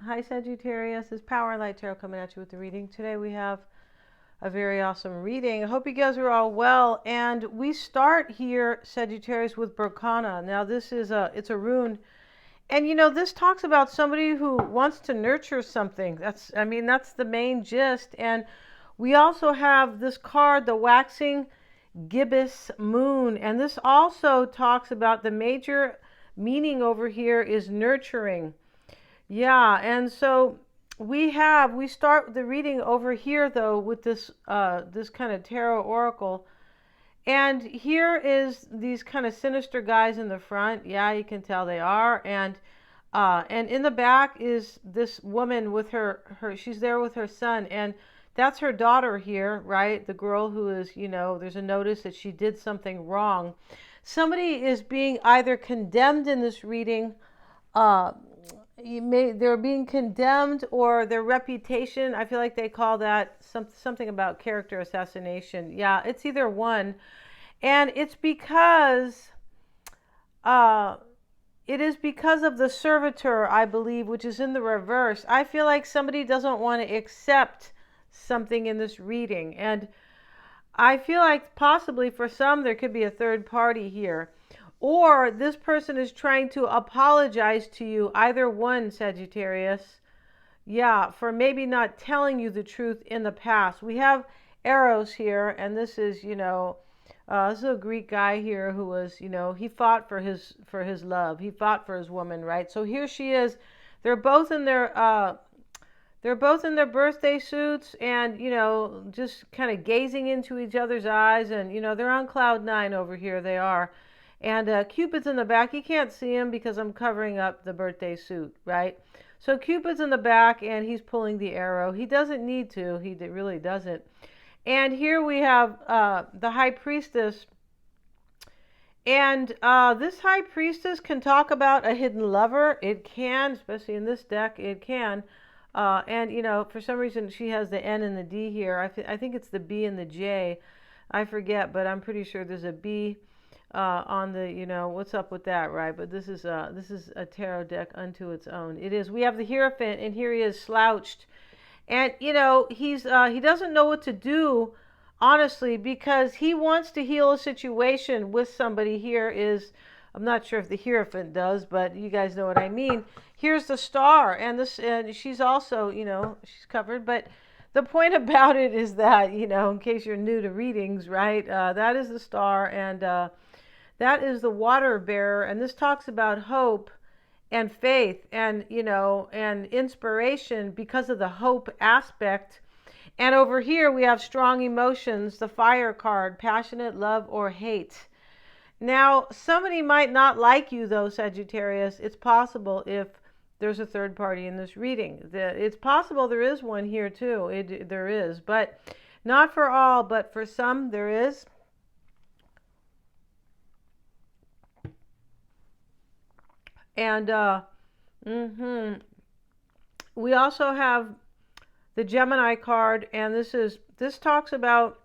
Hi Sagittarius, it's Power and Light Tarot coming at you with the reading. Today we have a very awesome reading. I hope you guys are all well. And we start here, Sagittarius, with Berkana. Now this is it's a rune. And this talks about somebody who wants to nurture something. That's the main gist. And we also have this card, the waxing gibbous moon. And this also talks about the major meaning over here is nurturing. Yeah, and so we start the reading over here though with this kind of tarot oracle. And here is these kind of sinister guys in the front. Yeah, you can tell they are. And in the back is this woman with her she's there with her son, and that's her daughter here, right? The girl who is, there's a notice that she did something wrong. Somebody is being either condemned in this reading, uh, they're being condemned, or their reputation, I feel like they call that something about character assassination. Yeah, it's either one. And it's because uh it is because of the servitor, I believe, which is in the reverse. I feel like somebody doesn't want to accept something in this reading, and I feel like possibly for some there could be a third party here. Or this person is trying to apologize to you, either one, Sagittarius. Yeah, for maybe not telling you the truth in the past. We have Eros here, and this is, this is a Greek guy here who was, he fought for his love. He fought for his woman, right? So here she is. They're both in their they're both in their birthday suits, and just kind of gazing into each other's eyes, and they're on cloud nine over here. They are. And Cupid's in the back. You can't see him because I'm covering up the birthday suit, right? So Cupid's in the back, and he's pulling the arrow. He doesn't need to. He really doesn't. And here we have the High Priestess. And this High Priestess can talk about a hidden lover. It can, especially in this deck, it can. And, for some reason she has the N and the D here. I think it's the B and the J. I forget, but I'm pretty sure there's a B on the, what's up with that, right? But this is a tarot deck unto its own. It is. We have the Hierophant, and here he is slouched, and he doesn't know what to do, honestly, because he wants to heal a situation with somebody. Here is, I'm not sure if the Hierophant does, but you guys know what I mean. Here's the Star, and she's also, she's covered, but the point about it is that, in case you're new to readings, right, that is the Star, and that is the water bearer, and this talks about hope and faith, and and inspiration because of the hope aspect. And over here we have strong emotions, the fire card, passionate love or hate. Now somebody might not like you though, Sagittarius. It's possible if there's a third party in this reading. It's possible there is one here too. There is, but not for all, but for some there is. And we also have the Gemini card, and this talks about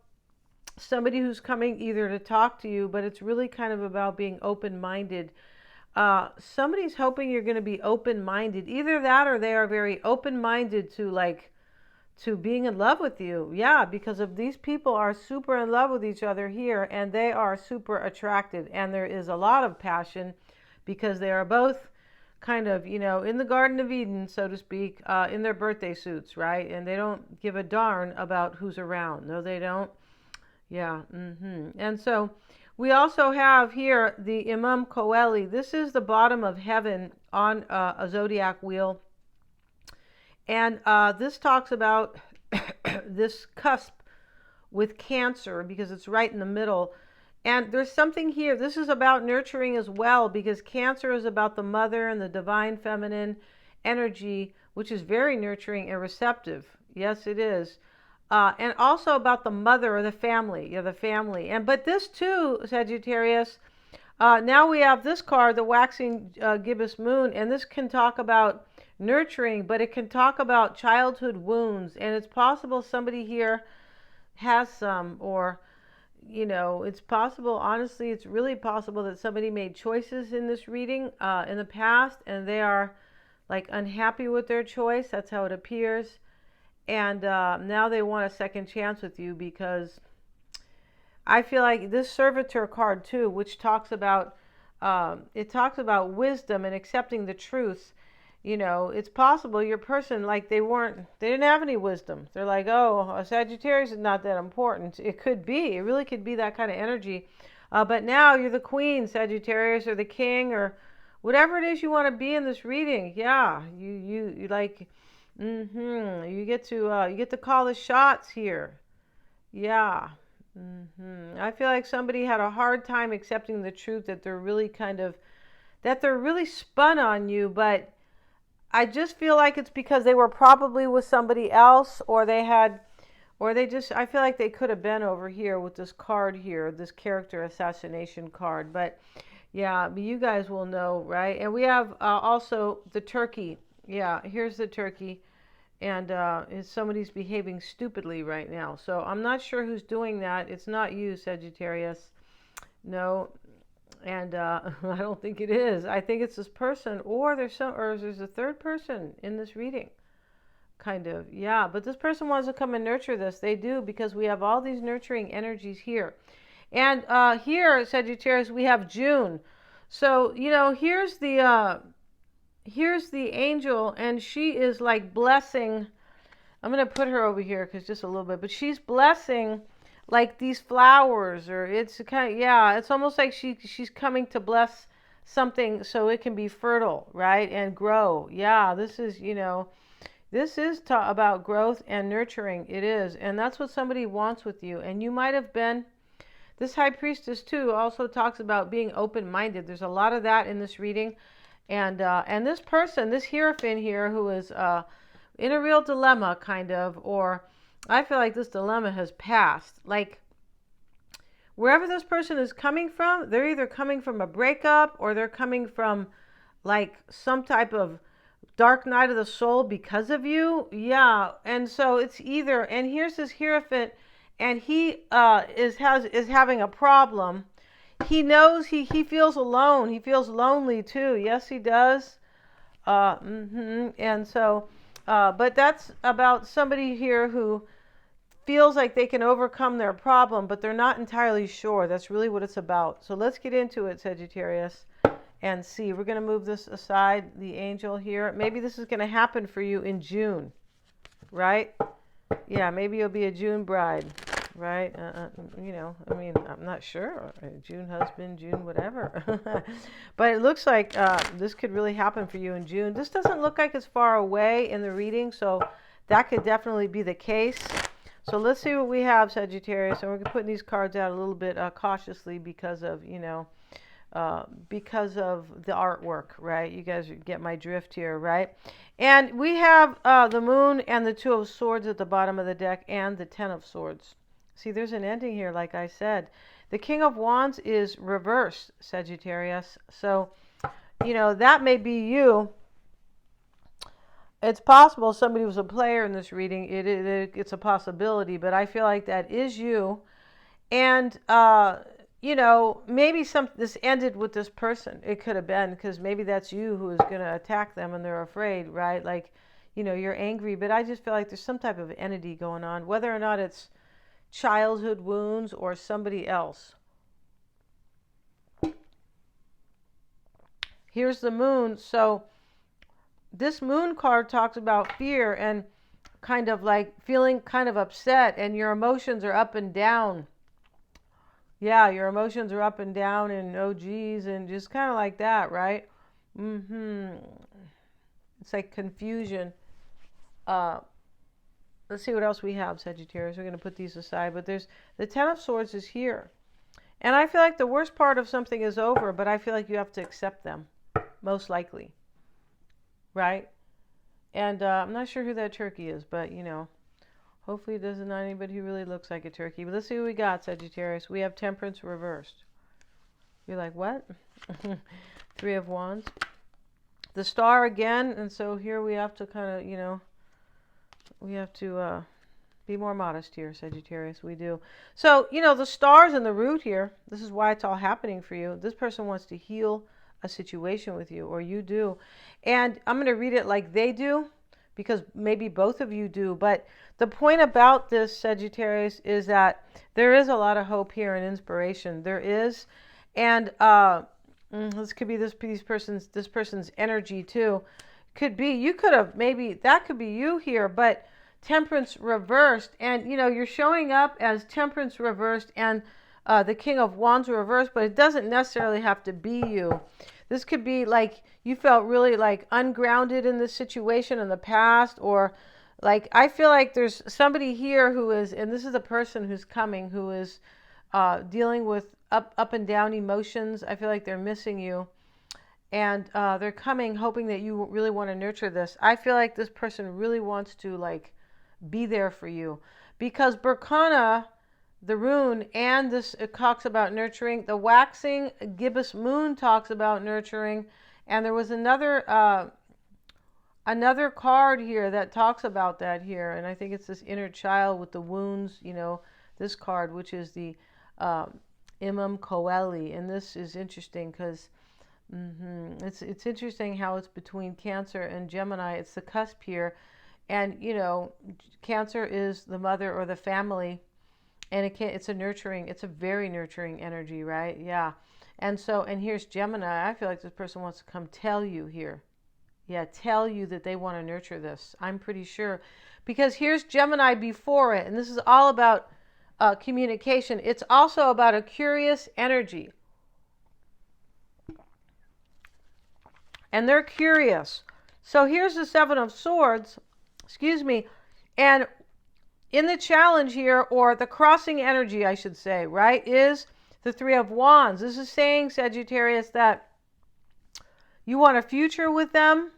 somebody who's coming either to talk to you, but it's really kind of about being open-minded. Somebody's hoping you're going to be open-minded. Either that, or they are very open-minded to being in love with you. Yeah, because if these people are super in love with each other here, and they are super attracted, and there is a lot of passion because they are both kind of, in the Garden of Eden, so to speak, in their birthday suits, right? And they don't give a darn about who's around. No, they don't. Yeah. And so we also have here the Imam Coeli. This is the bottom of heaven on a zodiac wheel. And this talks about this cusp with Cancer, because it's right in the middle. And there's something here. This is about nurturing as well, because Cancer is about the mother and the divine feminine energy, which is very nurturing and receptive. Yes, it is. And also about the mother or the family. Yeah, the family. But this too, Sagittarius, now we have this card, the waxing gibbous moon, and this can talk about nurturing, but it can talk about childhood wounds. And it's possible somebody here has some, or it's possible, honestly, it's really possible that somebody made choices in this reading in the past, and they are like unhappy with their choice. That's how it appears. And now they want a second chance with you, because I feel like this servitor card too, which talks about it talks about wisdom and accepting the truth. You know, it's possible your person, like they didn't have any wisdom. They're like, oh, a Sagittarius is not that important. It could be, it really could be that kind of energy. But now you're the queen, Sagittarius, or the king, or whatever it is you want to be in this reading. Yeah, you like, you get to call the shots here. Yeah. I feel like somebody had a hard time accepting the truth that they're really spun on you, but I just feel like it's because they were probably with somebody else, or I feel like they could have been over here with this card here, this character assassination card. But yeah, you guys will know, right? And we have also the turkey. Yeah, here's the turkey. And somebody's behaving stupidly right now. So I'm not sure who's doing that. It's not you, Sagittarius. No. And I don't think it is. I think it's this person, or there's a third person in this reading. Kind of. Yeah, but this person wants to come and nurture this. They do, because we have all these nurturing energies here. And here, Sagittarius, we have June. So, you know, here's the angel, and she is like blessing. I'm going to put her over here because just a little bit, but she's blessing like these flowers, or it's kind of, yeah, it's almost like she's coming to bless something so it can be fertile, right, and grow. Yeah, this is, you know, this is about growth and nurturing. It is, and that's what somebody wants with you. And you might have been, this high priestess too also talks about being open-minded. There's a lot of that in this reading. And this person, this Hierophant here, who is in a real dilemma, kind of, or I feel like this dilemma has passed. Like, wherever this person is coming from, they're either coming from a breakup, or they're coming from like some type of dark night of the soul because of you. Yeah, and so it's either, and here's this Hierophant, and he is having a problem. He knows he feels alone. He feels lonely too. Yes, he does. And so, but that's about somebody here who feels like they can overcome their problem, but they're not entirely sure. That's really what it's about. So let's get into it, Sagittarius, and see. We're going to move this aside, the angel here. Maybe this is going to happen for you in June, right? Yeah, maybe you'll be a June bride. Right? You know, I mean, I'm not sure. June husband, June whatever. But it looks like this could really happen for you in June. This doesn't look like it's far away in the reading, so that could definitely be the case. So let's see what we have, Sagittarius. And we're putting these cards out a little bit cautiously because of, you know, because of the artwork, right? You guys get my drift here, right? And we have the Moon and the Two of Swords at the bottom of the deck, and the Ten of Swords. See, there's an ending here, like I said. The King of Wands is reversed, Sagittarius. So, you know, that may be you. It's possible somebody was a player in this reading. It's a possibility, but I feel like that is you. And, you know, maybe this ended with this person. It could have been, because maybe that's you who is going to attack them and they're afraid, right? Like, you know, you're angry, but I just feel like there's some type of entity going on, whether or not it's childhood wounds or somebody else. Here's the Moon. So this Moon card talks about fear and kind of like feeling kind of upset, and your emotions are up and down. Yeah, your emotions are up and down, and oh geez, and just kind of like that, right? It's like confusion. Let's see what else we have, Sagittarius. We're going to put these aside. But there's the Ten of Swords is here. And I feel like the worst part of something is over, but I feel like you have to accept them, most likely. Right? And I'm not sure who that turkey is, but, you know, hopefully there's not anybody who really looks like a turkey. But let's see what we got, Sagittarius. We have Temperance reversed. You're like, what? Three of Wands. The Star again. And so here we have to kind of, you know, we have to be more modest here, Sagittarius. We do. So, you know, the Star's in the root here. This is why it's all happening for you. This person wants to heal a situation with you, or you do. And I'm going to read it like they do, because maybe both of you do. But the point about this, Sagittarius, is that there is a lot of hope here and inspiration. There is. And this could be this person's energy too. Could be, you could have, maybe that could be you here, but Temperance reversed, and you're showing up as Temperance reversed and the King of Wands reversed, but it doesn't necessarily have to be you. This could be like you felt really like ungrounded in this situation in the past, or like I feel like there's somebody here who is, and this is a person who's coming, who is dealing with up and down emotions. I feel like they're missing you, and they're coming hoping that you really want to nurture this. I feel like this person really wants to like be there for you, because Berkana, the rune, and this, it talks about nurturing. The waxing gibbous moon talks about nurturing, and there was another card here that talks about that here, and I think it's this inner child with the wounds, this card, which is the Imam Coeli. And this is interesting because it's interesting how it's between Cancer and Gemini. It's the cusp here. And, Cancer is the mother or the family, and it's a very nurturing energy, right? Yeah. And here's Gemini. I feel like this person wants to come tell you here. Yeah, tell you that they want to nurture this. I'm pretty sure. Because here's Gemini before it, and this is all about communication. It's also about a curious energy. And they're curious. So here's the Seven of Swords. Excuse me, and in the challenge here, or the crossing energy, I should say, right, is the Three of Wands. This is saying, Sagittarius, that you want a future with them.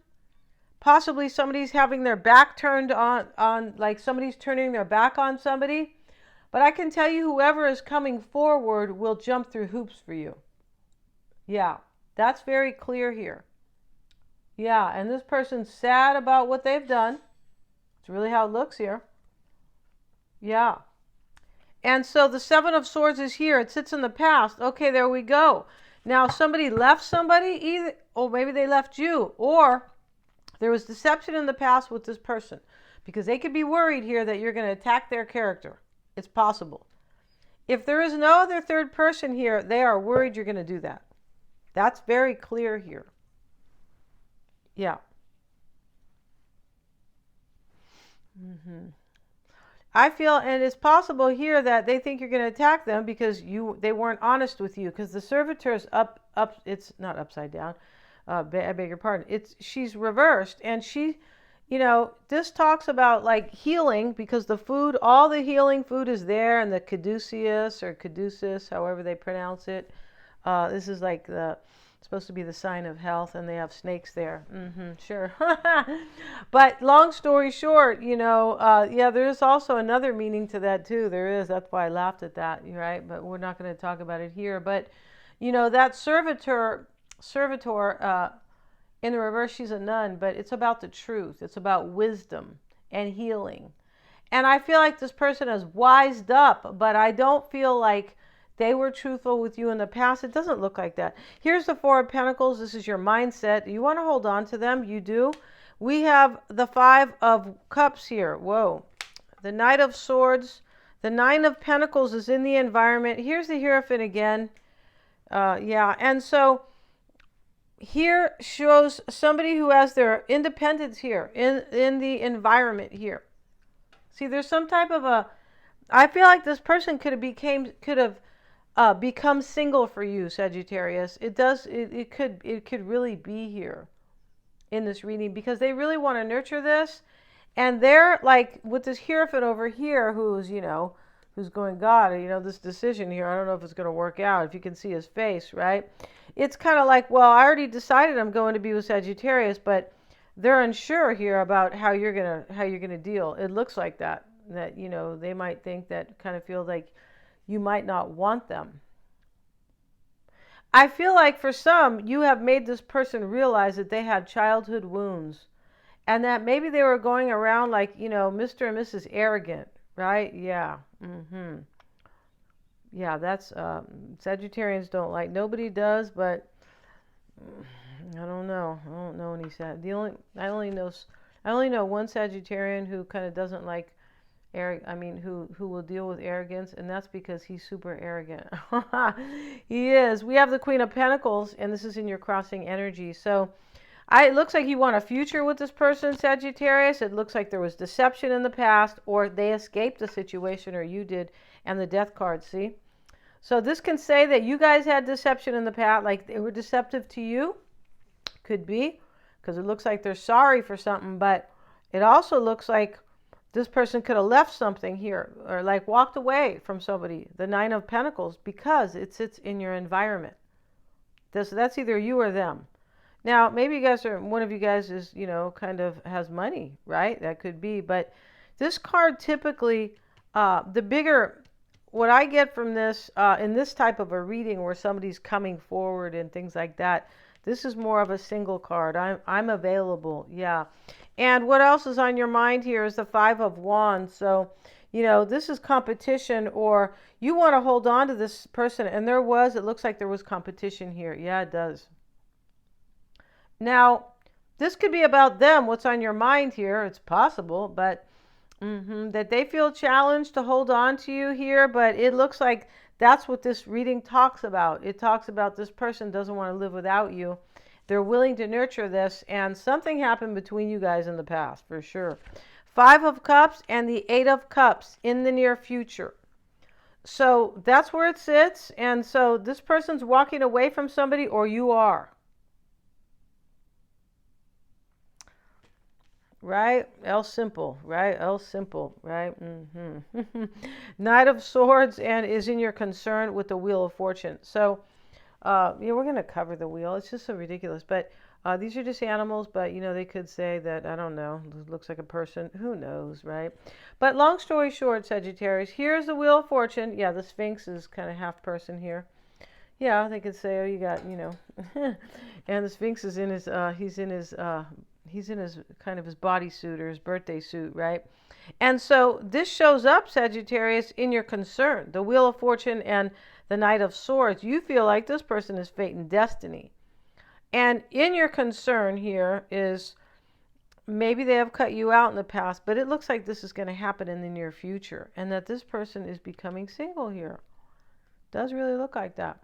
Possibly somebody's having their back turned on like somebody's turning their back on somebody. But I can tell you, whoever is coming forward will jump through hoops for you. Yeah, that's very clear here. Yeah, and this person's sad about what they've done. It's really how it looks here. Yeah. And so the Seven of Swords is here. It sits in the past. Okay, there we go. Now somebody left somebody, either, or maybe they left you, or there was deception in the past with this person, because they could be worried here that you're going to attack their character. It's possible. If there is no other third person here, they are worried you're going to do that. That's very clear here. Yeah. I feel, and it's possible here that they think you're going to attack them because they weren't honest with you, because the servitor is up, it's not upside down. I beg your pardon. She's reversed, and she, this talks about like healing, because the food, all the healing food is there, and the caduceus or caduceus, however they pronounce it. This is like supposed to be the sign of health, and they have snakes there. Sure. But long story short, yeah, there is also another meaning to that too. There is. That's why I laughed at that, right? But we're not going to talk about it here. But, that servitor in the reverse, she's a nun, but it's about the truth. It's about wisdom and healing. And I feel like this person has wised up, but I don't feel like they were truthful with you in the past. It doesn't look like that. Here's the Four of Pentacles. This is your mindset. You want to hold on to them. You do. We have the Five of Cups here. Whoa. The Knight of Swords. The Nine of Pentacles is in the environment. Here's the Hierophant again. Yeah. And so here shows somebody who has their independence here in the environment here. See, there's some type of I feel like this person could have become single for you, Sagittarius. It could really be here in this reading, because they really want to nurture this, and they're like with this Hierophant over here who's going, God, this decision here, I don't know if it's going to work out. If you can see his face, right? It's kind of like, well, I already decided I'm going to be with Sagittarius, but they're unsure here about how you're gonna deal. It looks like that they might think that, kind of feel like you might not want them. I feel like for some, you have made this person realize that they had childhood wounds, and that maybe they were going around like, Mr. and Mrs. Arrogant, right? Yeah. Yeah, that's Sagittarians don't like. Nobody does, but I don't know. I don't know any Sag. I only know one Sagittarian who kind of doesn't like who will deal with arrogance, and that's because he's super arrogant. He is. We have the Queen of Pentacles, and this is in your crossing energy. So, it looks like you want a future with this person, Sagittarius. It looks like there was deception in the past, or they escaped the situation, or you did, and the Death card, see? So this can say that you guys had deception in the past, like they were deceptive to you. Could be, because it looks like they're sorry for something, but it also looks like this person could have left something here, or like walked away from somebody, the Nine of Pentacles, because it sits in your environment. That's either you or them. Now, maybe one of you guys is, kind of has money, right? That could be. But this card typically, what I get from this, in this type of a reading where somebody's coming forward and things like that, this is more of a single card. I'm available, yeah. And what else is on your mind here is the Five of Wands. So, this is competition, or you want to hold on to this person. And it looks like there was competition here. Yeah, it does. Now, this could be about them, what's on your mind here. It's possible, but that they feel challenged to hold on to you here. But it looks like that's what this reading talks about. It talks about this person doesn't want to live without you. They're willing to nurture this, and something happened between you guys in the past, for sure. Five of Cups and the Eight of Cups in the near future. So that's where it sits. And so this person's walking away from somebody, or you are. Right? El Simple, right? El Simple, right? Knight of Swords, and is in your concern with the Wheel of Fortune. So, we're going to cover the wheel. It's just so ridiculous. But these are just animals, but, they could say that, I don't know, it looks like a person. Who knows, right? But long story short, Sagittarius, here's the Wheel of Fortune. Yeah, the Sphinx is kind of half person here. Yeah, they could say, oh, you got, and the Sphinx is in his, he's in his kind of his bodysuit or his birthday suit, right? And so this shows up, Sagittarius, in your concern. The Wheel of Fortune and the Knight of Swords. You feel like this person is fate and destiny. And in your concern here is maybe they have cut you out in the past, but it looks like this is going to happen in the near future, and that this person is becoming single here. Does really look like that.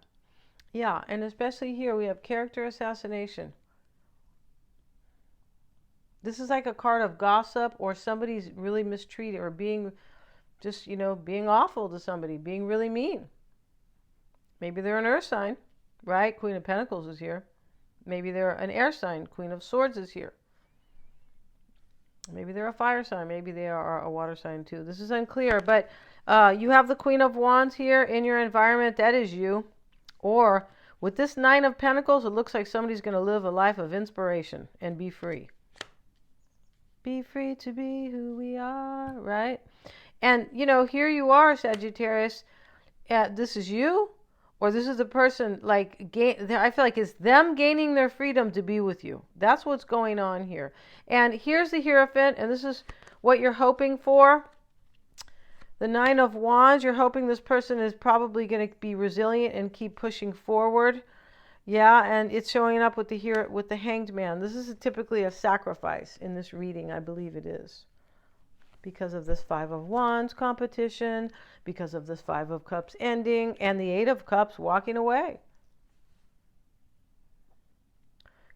Yeah, and especially here we have character assassination. This is like a card of gossip, or somebody's really mistreated, or being just, being awful to somebody, being really mean. Maybe they're an earth sign, right? Queen of Pentacles is here. Maybe they're an air sign. Queen of Swords is here. Maybe they're a fire sign. Maybe they are a water sign too. This is unclear, but you have the Queen of Wands here in your environment. That is you. Or with this Nine of Pentacles, it looks like somebody's going to live a life of inspiration and be free. Be free to be who we are, right? And, here you are, Sagittarius. This is you, or this is the person, I feel like it's them gaining their freedom to be with you. That's what's going on here. And here's the Hierophant, and this is what you're hoping for. The Nine of Wands, you're hoping this person is probably going to be resilient and keep pushing forward. Yeah, and it's showing up with the Hanged Man. This is typically a sacrifice in this reading, I believe it is. Because of this Five of Wands competition, because of this Five of Cups ending, and the Eight of Cups walking away.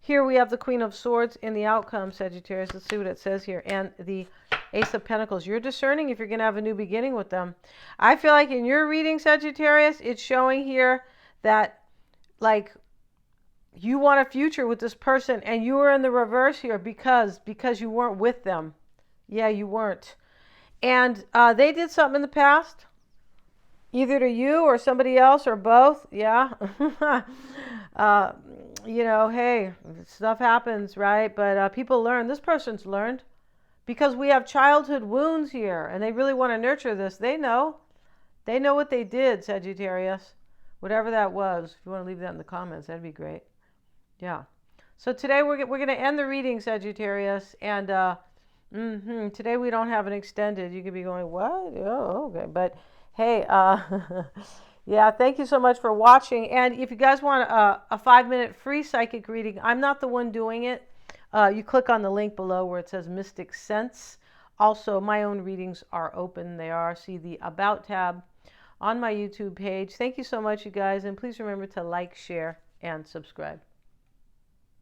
Here we have the Queen of Swords in the outcome, Sagittarius. Let's see what it says here. And the Ace of Pentacles. You're discerning if you're going to have a new beginning with them. I feel like in your reading, Sagittarius, it's showing here that, you want a future with this person, and you were in the reverse here because you weren't with them. Yeah, you weren't. And they did something in the past, either to you or somebody else or both. Yeah. Hey, stuff happens, right? But people learn. This person's learned because we have childhood wounds here, and they really want to nurture this. They know what they did, Sagittarius, whatever that was. If you want to leave that in the comments, that'd be great. Yeah. So today we're going to end the reading, Sagittarius, and today we don't have an extended. You could be going, what? Oh, okay. But hey, Yeah, thank you so much for watching. And if you guys want a 5-minute free psychic reading, I'm not the one doing it. You click on the link below where it says Mystic Sense. Also, my own readings are open. They are. See the About tab on my YouTube page. Thank you so much, you guys. And please remember to like, share, and subscribe.